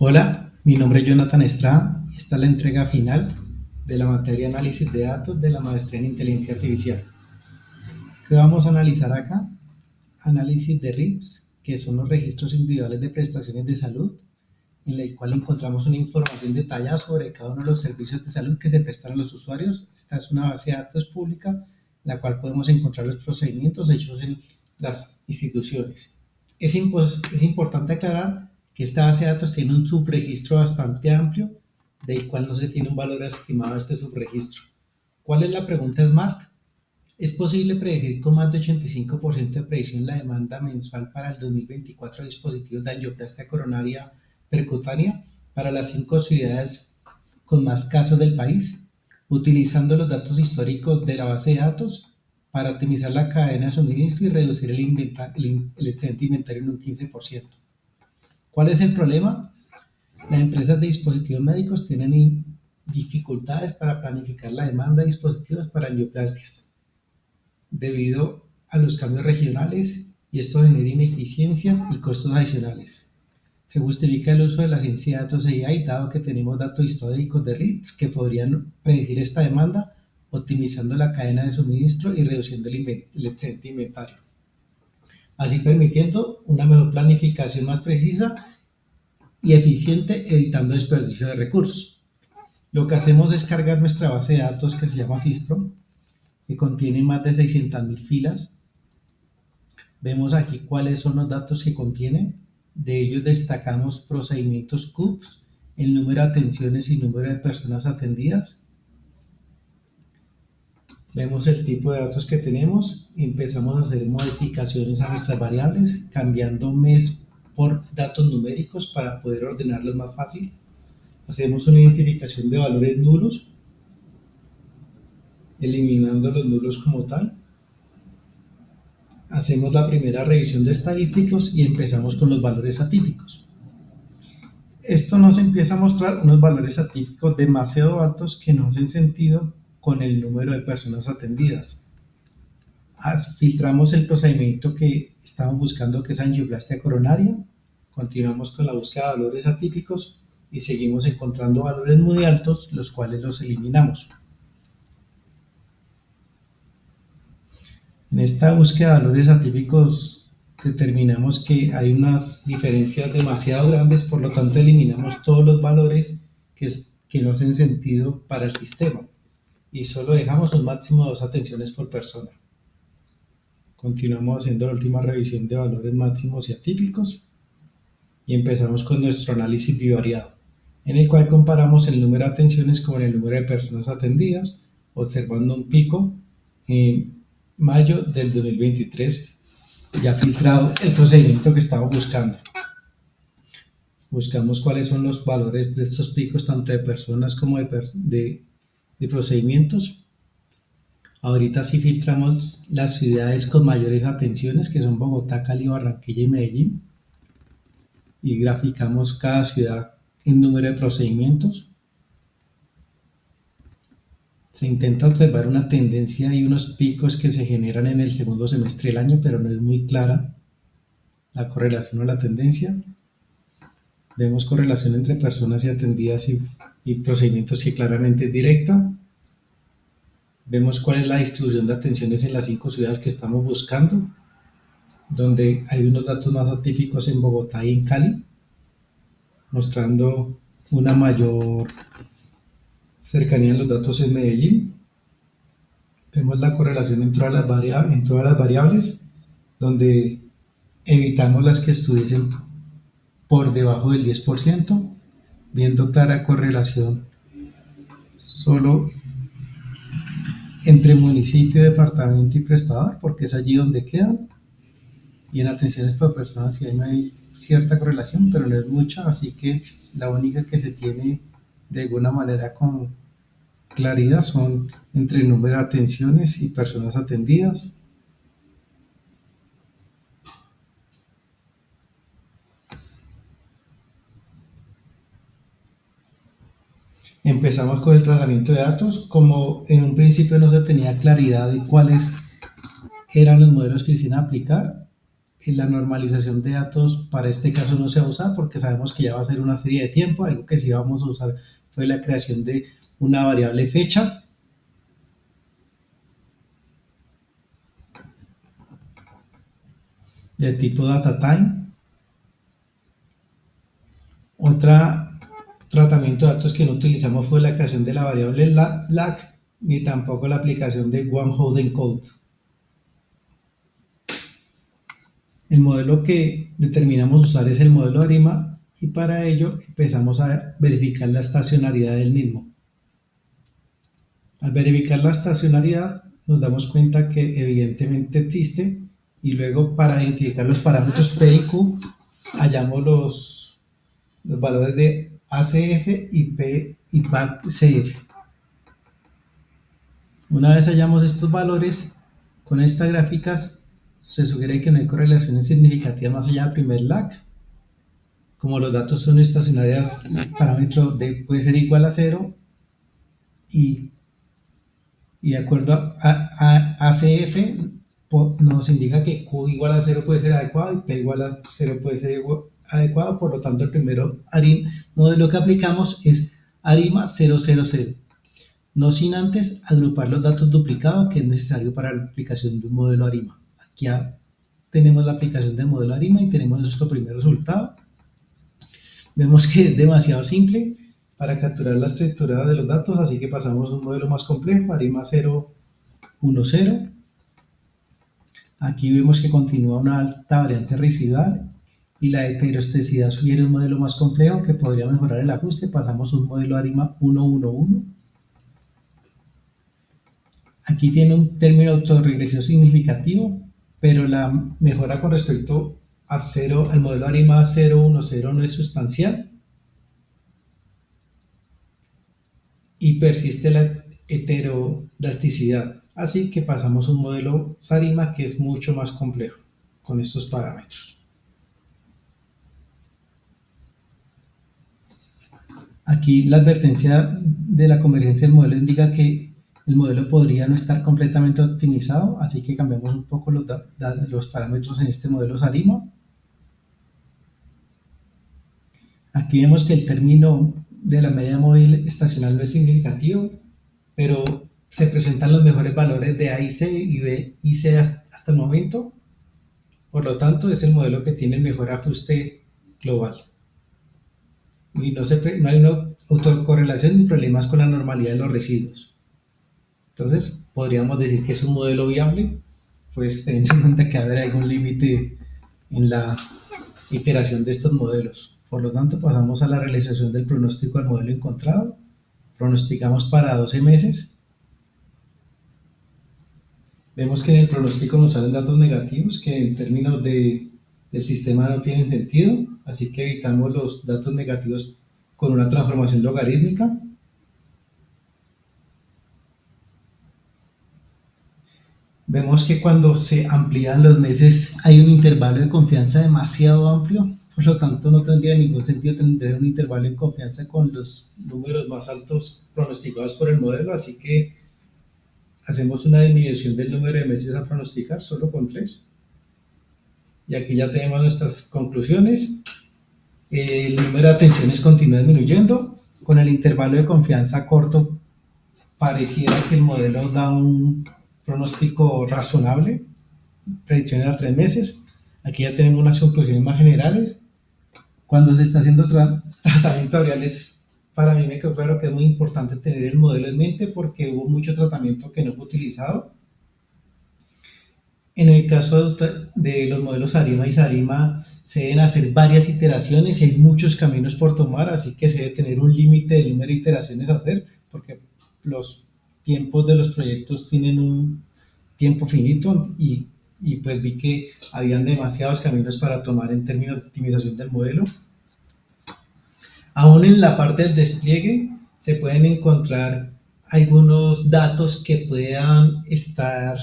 Hola, mi nombre es Jonathan Estrada y esta es la entrega final de la materia Análisis de Datos de la maestría en Inteligencia Artificial. ¿Qué vamos a analizar acá? Análisis de RIPS, que son los registros individuales de prestaciones de salud, en el cual encontramos una información detallada sobre cada uno de los servicios de salud que se prestan a los usuarios. Esta es una base de datos pública, en la cual podemos encontrar los procedimientos hechos en las instituciones. Es importante aclarar que esta base de datos tiene un subregistro bastante amplio, del cual no se tiene un valor estimado a este subregistro. ¿Cuál es la pregunta SMART? ¿Es posible predecir con más de 85% de precisión la demanda mensual para el 2024 de dispositivos de angioplastia coronaria percutánea para las 5 ciudades con más casos del país, utilizando los datos históricos de la base de datos para optimizar la cadena de suministro y reducir el excedente inventario en un 15%? ¿Cuál es el problema? Las empresas de dispositivos médicos tienen dificultades para planificar la demanda de dispositivos para angioplastias debido a los cambios regionales, y esto genera ineficiencias y costos adicionales. Se justifica el uso de la ciencia de datos AI, dado que tenemos datos históricos de RITs que podrían predecir esta demanda, optimizando la cadena de suministro y reduciendo el excedente inventario, así permitiendo una mejor planificación más precisa y eficiente, evitando desperdicio de recursos. Lo que hacemos es cargar nuestra base de datos, que se llama SISPRO, que contiene más de 600.000 filas. Vemos aquí cuáles son los datos que contiene. De ellos destacamos procedimientos CUPS, el número de atenciones y número de personas atendidas. Vemos el tipo de datos que tenemos y empezamos a hacer modificaciones a nuestras variables, cambiando mes por datos numéricos para poder ordenarlos más fácil. Hacemos una identificación de valores nulos, eliminando los nulos como tal. Hacemos la primera revisión de estadísticos y empezamos con los valores atípicos. Esto nos empieza a mostrar unos valores atípicos demasiado altos que no hacen sentido con el número de personas atendidas. Filtramos el procedimiento que estamos buscando, que es angioplastia coronaria. Continuamos con la búsqueda de valores atípicos y seguimos encontrando valores muy altos, los cuales los eliminamos. En esta búsqueda de valores atípicos determinamos que hay unas diferencias demasiado grandes, por lo tanto eliminamos todos los valores que no hacen sentido para el sistema y solo dejamos un máximo de 2 atenciones por persona. Continuamos haciendo la última revisión de valores máximos y atípicos y empezamos con nuestro análisis bivariado, en el cual comparamos el número de atenciones con el número de personas atendidas, observando un pico en mayo del 2023, ya filtrado el procedimiento que estamos buscando. Buscamos cuáles son los valores de estos picos, tanto de personas como de procedimientos. Ahorita sí filtramos las ciudades con mayores atenciones, que son Bogotá, Cali, Barranquilla y Medellín, y graficamos cada ciudad en número de procedimientos. Se intenta observar una tendencia y unos picos que se generan en el segundo semestre del año, pero no es muy clara la correlación o la tendencia. Vemos correlación entre personas y atendidas y procedimientos que claramente es directa. Vemos cuál es la distribución de atenciones en las 5 ciudades que estamos buscando, donde hay unos datos más atípicos en Bogotá y en Cali, mostrando una mayor cercanía en los datos en Medellín. Vemos la correlación en todas las variables, donde evitamos las que estuviesen por debajo del 10%, viendo clara correlación solo entre municipio, departamento y prestador, porque es allí donde quedan. Y en atenciones por personas sí hay cierta correlación, pero no es mucha, así que la única que se tiene de alguna manera con claridad son entre el número de atenciones y personas atendidas. Empezamos con el tratamiento de datos. Como en un principio no se tenía claridad de cuáles eran los modelos que se iban a aplicar, la normalización de datos para este caso no se va a usar porque sabemos que ya va a ser una serie de tiempo. Algo que sí vamos a usar fue la creación de una variable fecha de tipo DataTime. Otra tratamiento de datos que no utilizamos fue la creación de la variable lag, ni tampoco la aplicación de one hot encode. El modelo que determinamos usar es el modelo ARIMA y para ello empezamos a verificar la estacionalidad del mismo. Al verificar la estacionalidad nos damos cuenta que evidentemente existe y luego para identificar los parámetros P y Q hallamos los valores de ACF y P y PACF. Una vez hallamos estos valores, con estas gráficas se sugiere que no hay correlaciones significativas más allá del primer lag. Como los datos son estacionarias, el parámetro D puede ser igual a 0 y de acuerdo a ACF nos indica que Q igual a 0 puede ser adecuado y P igual a 0 puede ser adecuado. Por lo tanto, el primero modelo que aplicamos es ARIMA 000, no sin antes agrupar los datos duplicados que es necesario para la aplicación de un modelo ARIMA. Aquí ya tenemos la aplicación del modelo ARIMA y tenemos nuestro primer resultado. Vemos que es demasiado simple para capturar la estructura de los datos, así que pasamos a un modelo más complejo, ARIMA 010. Aquí vemos que continúa una alta varianza residual y la heterostesidad sugiere un modelo más complejo que podría mejorar el ajuste. Pasamos a un modelo ARIMA 111. Aquí tiene un término de autorregresión significativo, pero la mejora con respecto al modelo ARIMA 010 no es sustancial y persiste la heterodasticidad. Así que pasamos a un modelo SARIMA que es mucho más complejo con estos parámetros. Aquí la advertencia de la convergencia del modelo indica que el modelo podría no estar completamente optimizado, así que cambiamos un poco los parámetros en este modelo SARIMA. Aquí vemos que el término de la media móvil estacional no es significativo, pero se presentan los mejores valores de A y C y B y C hasta el momento. Por lo tanto, es el modelo que tiene el mejor ajuste global. Y no hay una autocorrelación ni problemas con la normalidad de los residuos. Entonces, podríamos decir que es un modelo viable, pues teniendo en cuenta que va a haber algún límite en la iteración de estos modelos. Por lo tanto, pasamos a la realización del pronóstico del modelo encontrado. Pronosticamos para 12 meses. Vemos que en el pronóstico nos salen datos negativos que en términos del sistema no tienen sentido, así que evitamos los datos negativos con una transformación logarítmica. Vemos que cuando se amplían los meses hay un intervalo de confianza demasiado amplio, por lo tanto no tendría ningún sentido tener un intervalo de confianza con los números más altos pronosticados por el modelo, así que hacemos una disminución del número de meses a pronosticar solo con 3. Y aquí ya tenemos nuestras conclusiones. El número de atenciones continúa disminuyendo. Con el intervalo de confianza corto pareciera que el modelo da un pronóstico razonable, predicciones a 3 meses. Aquí ya tenemos unas conclusiones más generales. Cuando se está haciendo tratamiento aerial, para mí me quedó claro que es muy importante tener el modelo en mente porque hubo mucho tratamiento que no fue utilizado. En el caso de los modelos ARIMA y SARIMA se deben hacer varias iteraciones y hay muchos caminos por tomar, así que se debe tener un límite del número de iteraciones a hacer porque los tiempos de los proyectos tienen un tiempo finito y pues vi que habían demasiados caminos para tomar en términos de optimización del modelo. Aún en la parte del despliegue se pueden encontrar algunos datos que puedan estar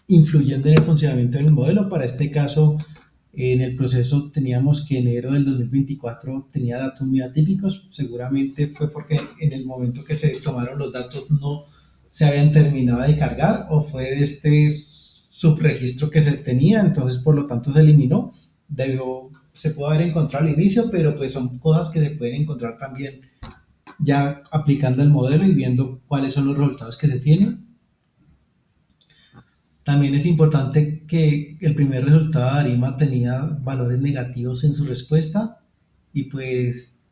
influyendo en el funcionamiento del modelo. Para este caso, en el proceso teníamos que enero del 2024 tenía datos muy atípicos, seguramente fue porque en el momento que se tomaron los datos no se habían terminado de cargar o fue de este subregistro que se tenía, entonces por lo tanto se eliminó. Se pudo haber encontrado al inicio, pero pues son cosas que se pueden encontrar también ya aplicando el modelo y viendo cuáles son los resultados que se tienen. También es importante que el primer resultado de ARIMA tenía valores negativos en su respuesta y pues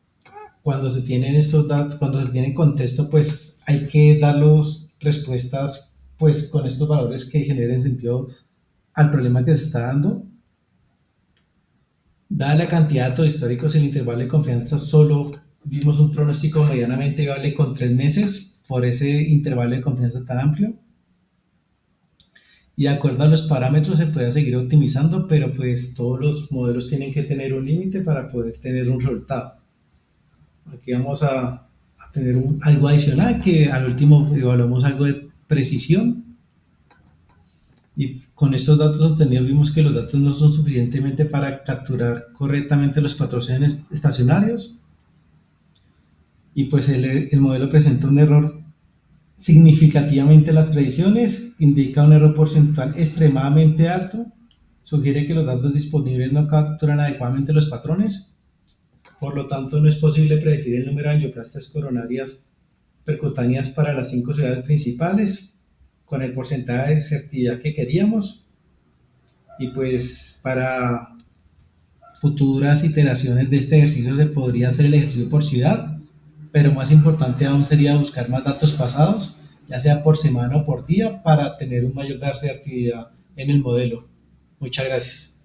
cuando se tienen estos datos, cuando se tiene contexto, pues hay que dar las respuestas pues con estos valores que generen sentido al problema que se está dando. Dada la cantidad de datos históricos, el intervalo de confianza solo dimos un pronóstico medianamente viable con 3 meses por ese intervalo de confianza tan amplio. Y de acuerdo a los parámetros se puede seguir optimizando, pero pues todos los modelos tienen que tener un límite para poder tener un resultado. Aquí vamos a tener algo adicional que al último evaluamos algo de precisión y con estos datos obtenidos vimos que los datos no son suficientemente para capturar correctamente los patrones estacionarios y pues el modelo presenta un error significativamente las predicciones, indica un error porcentual extremadamente alto, sugiere que los datos disponibles no capturan adecuadamente los patrones, por lo tanto no es posible predecir el número de angioplastas coronarias percutáneas para las 5 ciudades principales con el porcentaje de certidumbre que queríamos y pues para futuras iteraciones de este ejercicio se podría hacer el ejercicio por ciudad, pero más importante aún sería buscar más datos pasados, ya sea por semana o por día, para tener un mayor de certidumbre en el modelo. Muchas gracias.